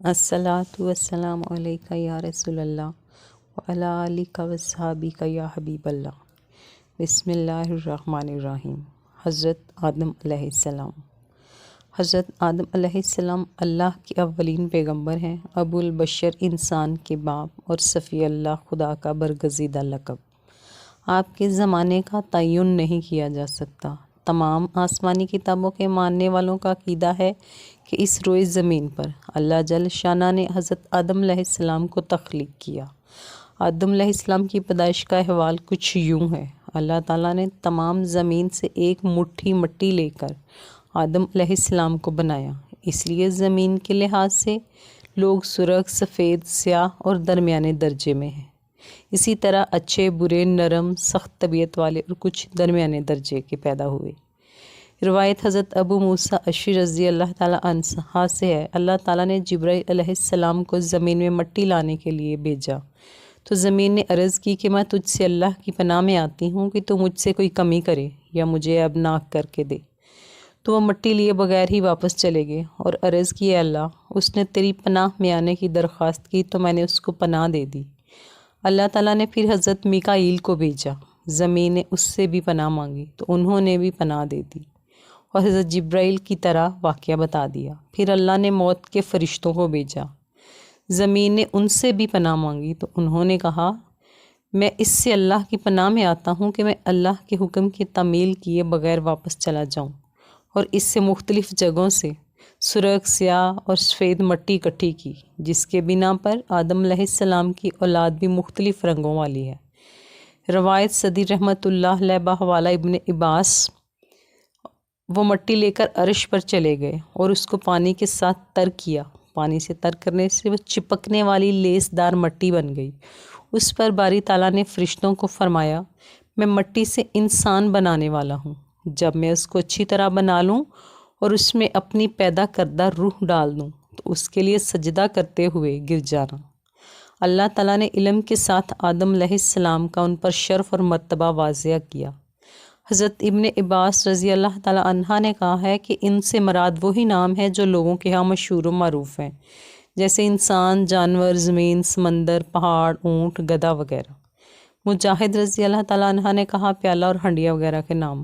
الصلاۃ والسلام علیکہ یا رسول اللہ وعلی آلک وصحابک یا حبیب اللہ۔ بسم اللہ الرحمن الرحیم۔ حضرت آدم علیہ السلام۔ حضرت آدم علیہ السلام اللہ کے اولین پیغمبر ہیں، ابو البشر انسان کے باپ اور صفی اللہ خدا کا برگزیدہ لقب۔ آپ کے زمانے کا تعین نہیں کیا جا سکتا۔ تمام آسمانی کتابوں کے ماننے والوں کا عقیدہ ہے کہ اس روئے زمین پر اللہ جل شانہ نے حضرت آدم علیہ السلام کو تخلیق کیا۔ آدم علیہ السلام کی پیدائش کا احوال کچھ یوں ہے۔ اللہ تعالیٰ نے تمام زمین سے ایک مٹھی مٹی لے کر آدم علیہ السلام کو بنایا۔ اس لیے زمین کے لحاظ سے لوگ سرخ، سفید، سیاہ اور درمیانے درجے میں ہیں۔ اسی طرح اچھے، برے، نرم، سخت طبیعت والے اور کچھ درمیانے درجے کے پیدا ہوئے۔ روایت حضرت ابو موسیٰ اشعری رضی اللہ تعالیٰ عنہ سے ہے، اللہ تعالیٰ نے جبرائیل علیہ السلام کو زمین میں مٹی لانے کے لیے بھیجا تو زمین نے عرض کی کہ میں تجھ سے اللہ کی پناہ میں آتی ہوں کہ تو مجھ سے کوئی کمی کرے یا مجھے ابناک کر کے دے۔ تو وہ مٹی لیے بغیر ہی واپس چلے گئے اور عرض کی، اے اللہ، اس نے تیری پناہ میں آنے کی درخواست کی تو میں نے اس کو پناہ دے دی۔ اللہ تعالیٰ نے پھر حضرت میکائیل کو بھیجا، زمین نے اس سے بھی پناہ مانگی تو انہوں نے بھی پناہ دے دی اور حضرت جبرائیل کی طرح واقعہ بتا دیا۔ پھر اللہ نے موت کے فرشتوں کو بھیجا، زمین نے ان سے بھی پناہ مانگی تو انہوں نے کہا، میں اس سے اللہ کی پناہ میں آتا ہوں کہ میں اللہ کے حکم کی تعمیل کیے بغیر واپس چلا جاؤں، اور اس سے مختلف جگہوں سے سرخ، سیاہ اور سفید مٹی اکٹھی کی، جس کے بنا پر آدم علیہ السلام کی اولاد بھی مختلف رنگوں والی ہے۔ روایت صدی رحمۃ اللہ علیہ بحوالہ ابن عباس، وہ مٹی لے کر عرش پر چلے گئے اور اس کو پانی کے ساتھ تر کیا۔ پانی سے تر کرنے سے وہ چپکنے والی لیس دار مٹی بن گئی۔ اس پر باری تعالیٰ نے فرشتوں کو فرمایا، میں مٹی سے انسان بنانے والا ہوں، جب میں اس کو اچھی طرح بنا لوں اور اس میں اپنی پیدا کردہ روح ڈال دوں تو اس کے لیے سجدہ کرتے ہوئے گر جانا۔ اللہ تعالیٰ نے علم کے ساتھ آدم علیہ السلام کا ان پر شرف اور مرتبہ واضح کیا۔ حضرت ابن عباس رضی اللہ تعالیٰ عنہ نے کہا ہے کہ ان سے مراد وہی نام ہے جو لوگوں کے ہاں مشہور و معروف ہیں، جیسے انسان، جانور، زمین، سمندر، پہاڑ، اونٹ، گدھا وغیرہ۔ مجاہد رضی اللہ تعالیٰ عنہ نے کہا پیالہ اور ہنڈیا وغیرہ کے نام۔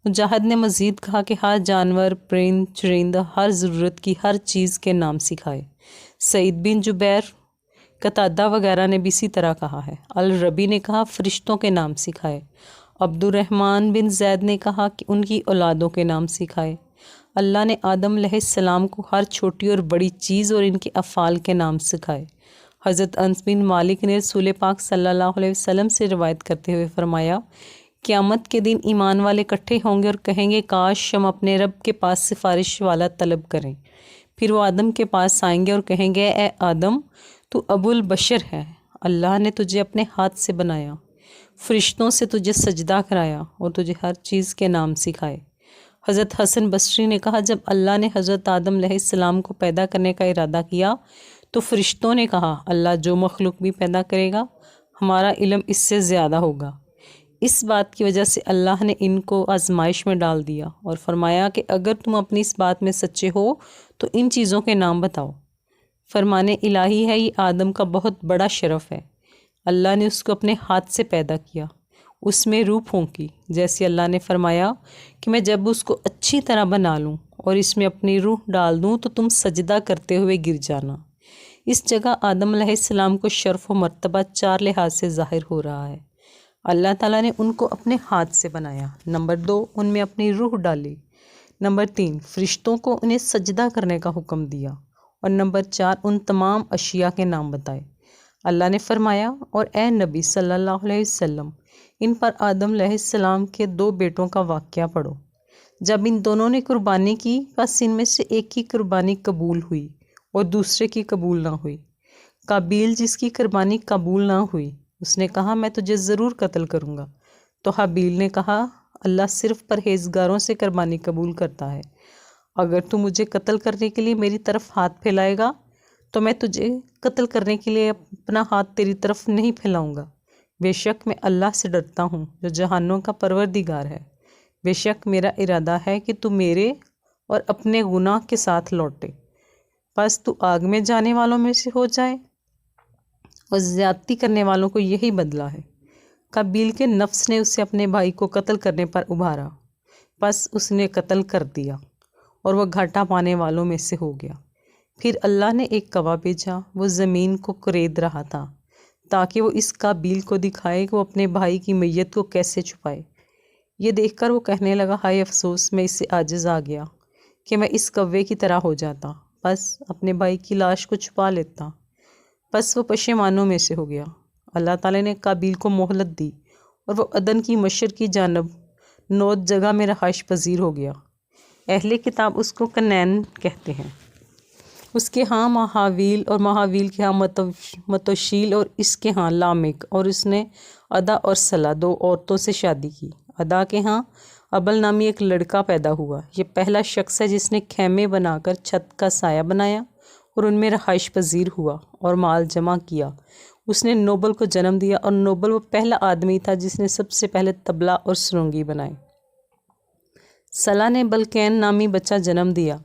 مجاہد نے مزید کہا کہ ہر جانور، پرند، چرند، ہر ضرورت کی ہر چیز کے نام سکھائے۔ سعید بن جبیر، قتادہ وغیرہ نے بھی اسی طرح کہا ہے۔ الربی نے کہا فرشتوں کے نام سکھائے۔ عبد الرحمن بن زید نے کہا کہ ان کی اولادوں کے نام سکھائے۔ اللہ نے آدم علیہ السلام کو ہر چھوٹی اور بڑی چیز اور ان کے افعال کے نام سکھائے۔ حضرت انس بن مالک نے رسول پاک صلی اللہ علیہ وسلم سے روایت کرتے ہوئے فرمایا، قیامت کے دن ایمان والے اکٹھے ہوں گے اور کہیں گے، کاش ہم اپنے رب کے پاس سفارش والا طلب کریں۔ پھر وہ آدم کے پاس آئیں گے اور کہیں گے، اے آدم، تو ابو البشر ہے، اللہ نے تجھے اپنے ہاتھ سے بنایا، فرشتوں سے تجھے سجدہ کرایا اور تجھے ہر چیز کے نام سکھائے۔ حضرت حسن بصری نے کہا، جب اللہ نے حضرت آدم علیہ السلام کو پیدا کرنے کا ارادہ کیا تو فرشتوں نے کہا، اللہ جو مخلوق بھی پیدا کرے گا ہمارا علم اس سے زیادہ ہوگا۔ اس بات کی وجہ سے اللہ نے ان کو آزمائش میں ڈال دیا اور فرمایا کہ اگر تم اپنی اس بات میں سچے ہو تو ان چیزوں کے نام بتاؤ۔ فرمان الہی ہے، یہ آدم کا بہت بڑا شرف ہے۔ اللہ نے اس کو اپنے ہاتھ سے پیدا کیا، اس میں روح پھونکی، جیسے اللہ نے فرمایا کہ میں جب اس کو اچھی طرح بنا لوں اور اس میں اپنی روح ڈال دوں تو تم سجدہ کرتے ہوئے گر جانا۔ اس جگہ آدم علیہ السلام کو شرف و مرتبہ چار لحاظ سے ظاہر ہو رہا ہے۔ اللہ تعالیٰ نے ان کو اپنے ہاتھ سے بنایا۔ نمبر 2، ان میں اپنی روح ڈالی۔ نمبر 3، فرشتوں کو انہیں سجدہ کرنے کا حکم دیا۔ اور نمبر 4، ان تمام اشیاء کے نام بتائے۔ اللہ نے فرمایا، اور اے نبی صلی اللہ علیہ وسلم، ان پر آدم علیہ السلام کے 2 بیٹوں کا واقعہ پڑھو۔ جب ان دونوں نے قربانی کی، بس ان میں سے ایک کی قربانی قبول ہوئی اور دوسرے کی قبول نہ ہوئی۔ قابیل، جس کی قربانی قبول نہ ہوئی، اس نے کہا، میں تجھے ضرور قتل کروں گا۔ تو حابیل نے کہا، اللہ صرف پرہیزگاروں سے قربانی قبول کرتا ہے، اگر تو مجھے قتل کرنے کے لیے میری طرف ہاتھ پھیلائے گا تو میں تجھے قتل کرنے کے لیے اپنا ہاتھ تیری طرف نہیں پھیلاؤں گا۔ بے شک میں اللہ سے ڈرتا ہوں جو جہانوں کا پروردگار ہے۔ بے شک میرا ارادہ ہے کہ تو میرے اور اپنے گناہ کے ساتھ لوٹے۔ پس تو آگ میں جانے والوں میں سے ہو جائے، اور زیادتی کرنے والوں کو یہی بدلہ ہے۔ قابیل کے نفس نے اسے اپنے بھائی کو قتل کرنے پر ابھارا، پس اس نے قتل کر دیا اور وہ گھاٹا پانے والوں میں سے ہو گیا۔ پھر اللہ نے ایک کوا بھیجا، وہ زمین کو کرید رہا تھا تاکہ وہ اس قابیل کو دکھائے کہ وہ اپنے بھائی کی میت کو کیسے چھپائے۔ یہ دیکھ کر وہ کہنے لگا، ہائے افسوس، میں اس سے عاجز آ گیا کہ میں اس کوے کی طرح ہو جاتا، بس اپنے بھائی کی لاش کو چھپا لیتا۔ بس وہ پشیمانوں میں سے ہو گیا۔ اللہ تعالیٰ نے قابیل کو مہلت دی اور وہ عدن کی مشرق کی جانب نوت جگہ میں رہائش پذیر ہو گیا۔ اہل کتاب اس کو کنعان کہتے ہیں۔ اس کے ہاں مہاویل اور مہاویل کے ہاں متوشیل اور اس کے ہاں لامک، اور اس نے ادا اور سلا 2 عورتوں سے شادی کی۔ ادا کے ہاں ابل نامی ایک لڑکا پیدا ہوا۔ یہ پہلا شخص ہے جس نے خیمے بنا کر چھت کا سایہ بنایا اور ان میں رہائش پذیر ہوا اور مال جمع کیا۔ اس نے نوبل کو جنم دیا، اور نوبل وہ پہلا آدمی تھا جس نے سب سے پہلے طبلہ اور سرنگی بنائے۔ سلا نے بلقین نامی بچہ جنم دیا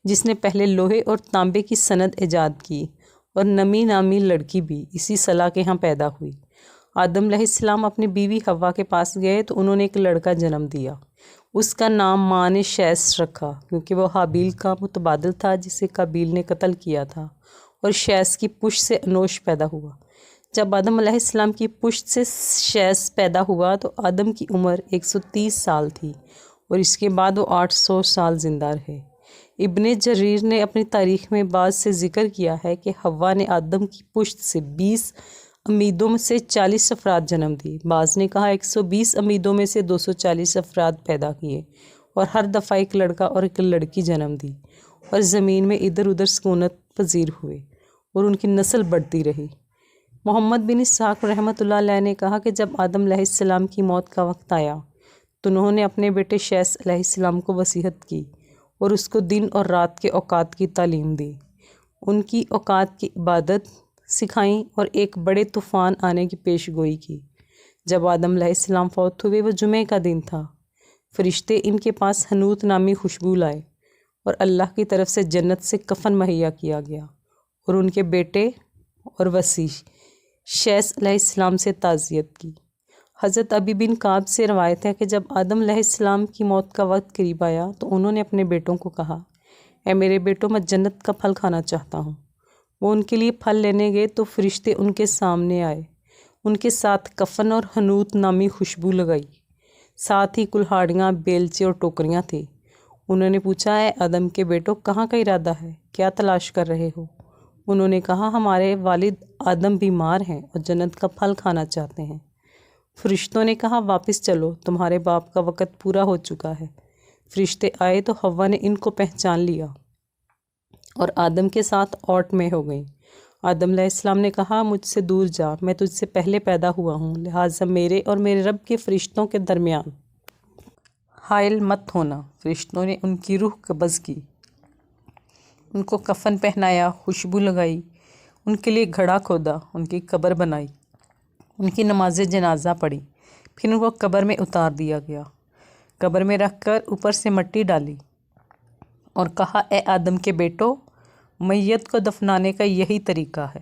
جس نے پہلے لوہے اور تانبے کی صنعت ایجاد کی، اور نمی نامی لڑکی بھی اسی سلا کے ہاں پیدا ہوئی۔ آدم علیہ السلام اپنی بیوی حوا کے پاس گئے تو انہوں نے ایک لڑکا جنم دیا۔ اس کا نام ماں نے شیس رکھا کیونکہ وہ حابیل کا متبادل تھا جسے قابیل نے قتل کیا تھا، اور شیس کی پشت سے انوش پیدا ہوا۔ جب آدم علیہ السلام کی پشت سے شیس پیدا ہوا تو آدم کی عمر 130 سال تھی، اور اس کے بعد وہ 800 سال زندہ رہے۔ ابن جریر نے اپنی تاریخ میں بعض سے ذکر کیا ہے کہ حوا نے آدم کی پشت سے 20 امیدوں میں سے 40 افراد جنم دیے۔ بعض نے کہا 120 امیدوں میں سے 240 افراد پیدا کیے، اور ہر دفعہ ایک لڑکا اور ایک لڑکی جنم دی، اور زمین میں ادھر ادھر سکونت پذیر ہوئے، اور ان کی نسل بڑھتی رہی۔ محمد بن اسحاق رحمۃ اللہ علیہ نے کہا کہ جب آدم علیہ السلام کی موت کا وقت آیا تو انہوں نے اپنے بیٹے شیس علیہ السلام کو وصیت کی اور اس کو دن اور رات کے اوقات کی تعلیم دی، ان کی اوقات کی عبادت سکھائیں اور ایک بڑے طوفان آنے کی پیش گوئی کی۔ جب آدم علیہ السلام فوت ہوئے، وہ جمعے کا دن تھا، فرشتے ان کے پاس حنوت نامی خوشبو لائے، اور اللہ کی طرف سے جنت سے کفن مہیا کیا گیا، اور ان کے بیٹے اور وصی شیس علیہ السلام سے تعزیت کی۔ حضرت ابی بن کعب سے روایت ہے کہ جب آدم علیہ السلام کی موت کا وقت قریب آیا تو انہوں نے اپنے بیٹوں کو کہا، اے میرے بیٹوں، میں جنت کا پھل کھانا چاہتا ہوں۔ وہ ان کے لیے پھل لینے گئے تو فرشتے ان کے سامنے آئے، ان کے ساتھ کفن اور حنوت نامی خوشبو لگائی، ساتھ ہی کلہاڑیاں، بیلچے اور ٹوکریاں تھے۔ انہوں نے پوچھا، اے آدم کے بیٹوں، کہاں کا ارادہ ہے؟ کیا تلاش کر رہے ہو؟ انہوں نے کہا، ہمارے والد آدم بیمار ہیں اور جنت کا پھل کھانا چاہتے ہیں۔ فرشتوں نے کہا، واپس چلو، تمہارے باپ کا وقت پورا ہو چکا ہے۔ فرشتے آئے تو حوا نے ان کو پہچان لیا اور آدم کے ساتھ اوٹ میں ہو گئیں۔ آدم علیہ السلام نے کہا، مجھ سے دور جا، میں تجھ سے پہلے پیدا ہوا ہوں، لہٰذا میرے اور میرے رب کے فرشتوں کے درمیان حائل مت ہونا۔ فرشتوں نے ان کی روح قبض کی، ان کو کفن پہنایا، خوشبو لگائی، ان کے لیے گھڑا کھودا، ان کی قبر بنائی، ان کی نماز جنازہ پڑھی، پھر ان کو قبر میں اتار دیا گیا۔ قبر میں رکھ کر اوپر سے مٹی ڈالی اور کہا، اے آدم کے بیٹو، میت کو دفنانے کا یہی طریقہ ہے۔